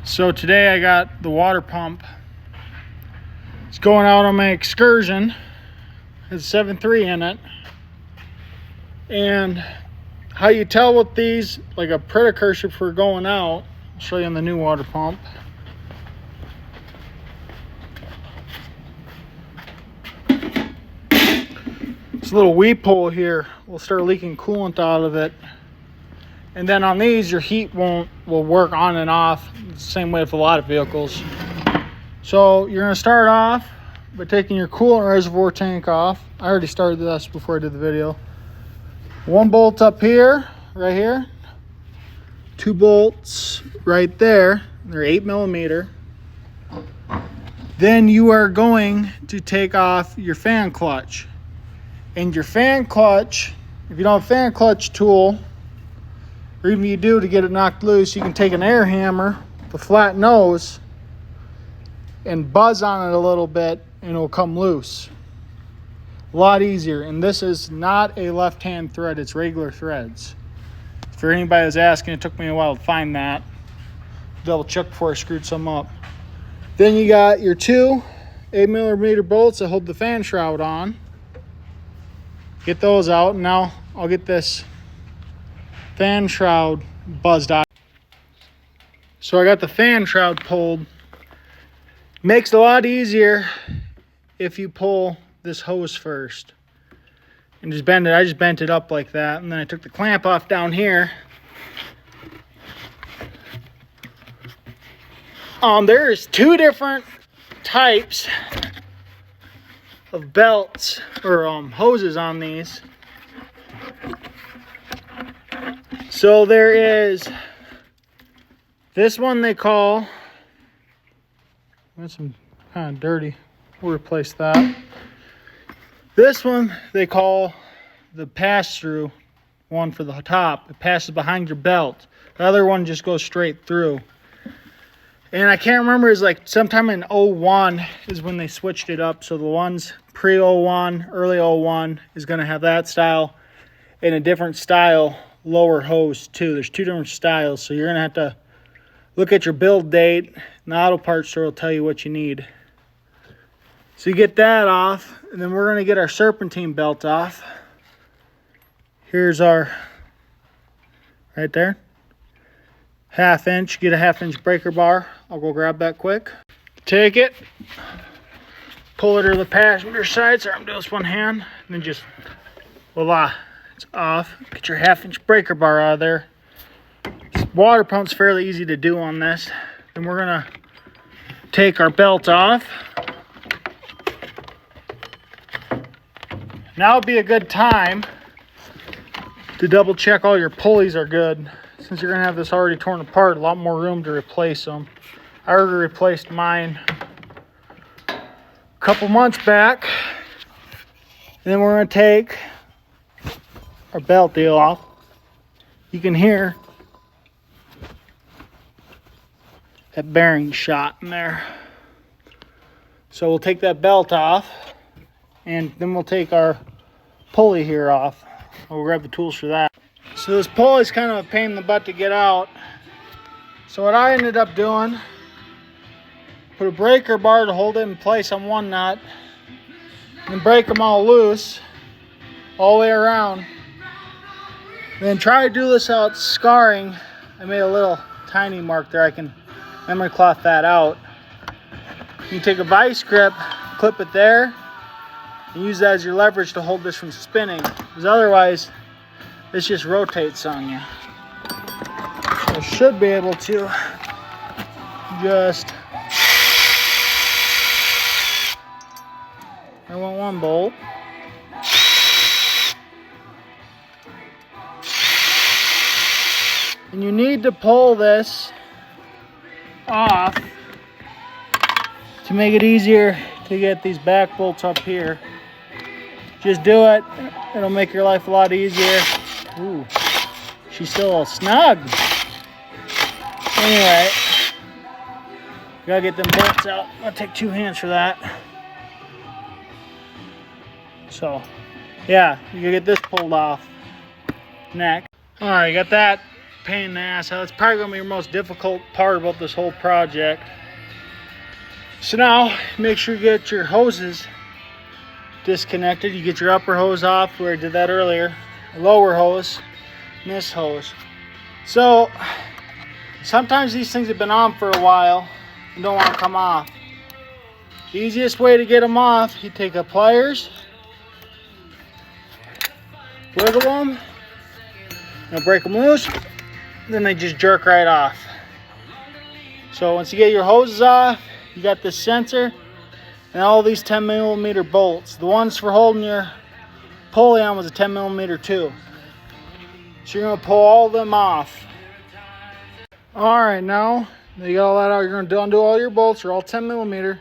So today I got the water pump. It's going out on my excursion. It's 7.3 in it. And how you tell with these, like a precursor for going out, I'll show you on the new water pump. This little weep hole here will start leaking coolant out of it. And then on these, your heat will work on and off the same way with a lot of vehicles. So you're going to start off by taking your coolant reservoir tank off. I already started this before I did the video. One bolt up here, right here. 2 bolts right there. They're 8mm. Then you are going to take off your fan clutch. And your fan clutch, if you don't have a fan clutch tool, or even if you do to get it knocked loose, you can take an air hammer, the flat nose, and buzz on it a little bit and it'll come loose. A lot easier. And this is not a left-hand thread, it's regular threads. For anybody that's asking, it took me a while to find that. Double check before I screwed some up. Then you got your 2 8mm bolts that hold the fan shroud on. Get those out, and now I'll get this fan shroud buzzed out. So I got the fan shroud pulled. Makes it a lot easier if you pull this hose first and just bend it. I just bent it up like that, and then I took the clamp off down here. There's 2 different types of belts or hoses on these. So there is this one they call, that's some kind of dirty, we'll replace that. This one they call the pass-through one for the top. It passes behind your belt. The other one just goes straight through. And I can't remember, it's like sometime in 01 is when they switched it up. So the ones pre-01, early 01 is going to have that style and a different style lower hose too. There's 2 different styles, so you're going to have to look at your build date, and the auto parts store will tell you what you need. So you get that off, and then we're going to get our serpentine belt off. Here's our, right there, 1/2 inch. Get a 1/2 inch breaker bar. I'll go grab that quick. Take it, pull it to the passenger side. Sorry, I'm doing this one hand, and then just voila, it's off. Get your 1/2 inch breaker bar out of there. This water pump's fairly easy to do on this. Then we're gonna take our belt off. Now would be a good time to double check all your pulleys are good. Since you're gonna have this already torn apart, a lot more room to replace them. I already replaced mine a couple months back. And then we're gonna take our belt deal off. You can hear that bearing shot in there. So we'll take that belt off, and then we'll take our pulley here off. We'll grab the tools for that. So this pulley is kind of a pain in the butt to get out. So what I ended up doing, put a breaker bar to hold it in place on one nut, and break them all loose all the way around. Then try to do this without scarring. I made a little tiny mark there. I can memory cloth that out. You take a vice grip, clip it there, and use that as your leverage to hold this from spinning. Because otherwise, this just rotates on you. So I should be able to just, I want 1 bolt. And you need to pull this off to make it easier to get these back bolts up here. Just do it. It'll make your life a lot easier. Ooh, she's still all snug. Anyway, gotta get them bolts out. I'll take 2 hands for that. So, yeah, you can get this pulled off next. All right, got that pain in the ass. That's probably going to be your most difficult part about this whole project. So now, make sure you get your hoses disconnected. You get your upper hose off, where I did that earlier. Lower hose, and this hose. So, sometimes these things have been on for a while and don't want to come off. The easiest way to get them off, you take a pliers, wiggle them, and break them loose, then they just jerk right off. So once you get your hoses off, you got this sensor and all these 10mm bolts. The ones for holding your pulley on was a 10mm too. So you're going to pull all of them off. Alright, now that you got all that out, you're going to undo all your bolts. They're all 10mm.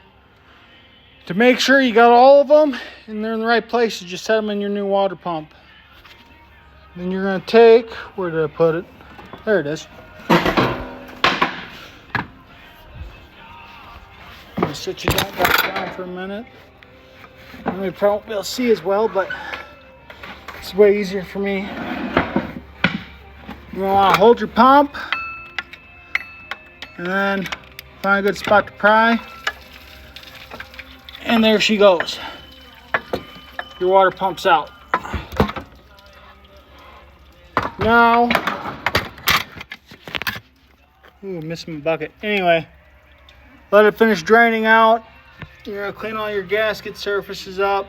To make sure you got all of them and they're in the right place, you just set them in your new water pump. Then you're going to take, where did I put it? There it is. I'm going to sit you back down for a minute. You probably won't be able to see as well, but it's way easier for me. You want to hold your pump and then find a good spot to pry. And there she goes. Your water pump's out. Now, ooh, missing my bucket. Anyway, let it finish draining out. You're gonna clean all your gasket surfaces up.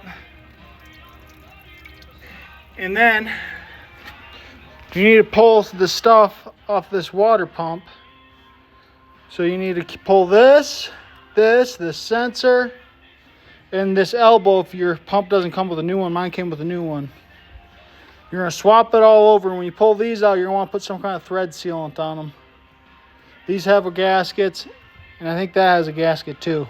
And then, you need to pull the stuff off this water pump. So you need to pull this sensor, and this elbow if your pump doesn't come with a new one. Mine came with a new one. You're going to swap it all over, and when you pull these out, you're going to want to put some kind of thread sealant on them. These have gaskets, and I think that has a gasket too.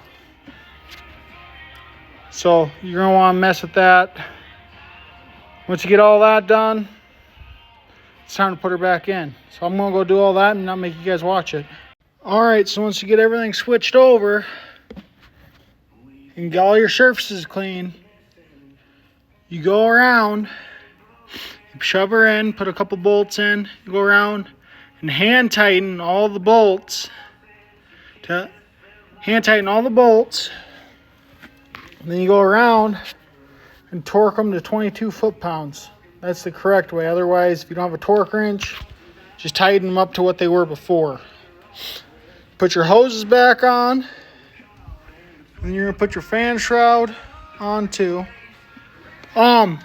So you're going to want to mess with that. Once you get all that done, it's time to put her back in. So I'm going to go do all that and not make you guys watch it. Alright, so once you get everything switched over, and get all your surfaces clean, you go around, you shove her in, put a couple bolts in, you go around and hand tighten all the bolts. And then you go around and torque them to 22 foot-pounds. That's the correct way. Otherwise, if you don't have a torque wrench, just tighten them up to what they were before. Put your hoses back on. And you're going to put your fan shroud on too. A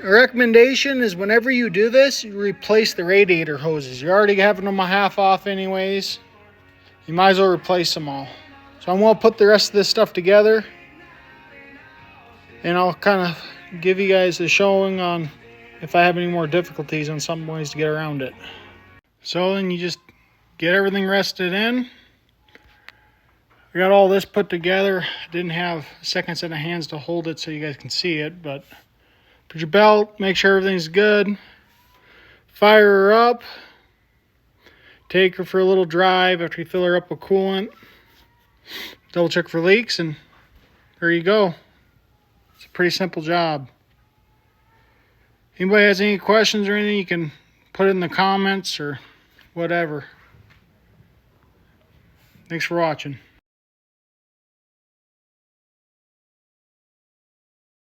recommendation is whenever you do this, you replace the radiator hoses. You're already having them a half off anyways. You might as well replace them all. So I'm going to put the rest of this stuff together. And I'll kind of give you guys a showing on if I have any more difficulties on some ways to get around it. So then you just get everything rested in. I got all this put together. I didn't have a second set of hands to hold it so you guys can see it, but put your belt, make sure everything's good. Fire her up. Take her for a little drive after you fill her up with coolant. Double check for leaks, and there you go. It's a pretty simple job. Anybody has any questions or anything, you can put it in the comments or whatever. Thanks for watching.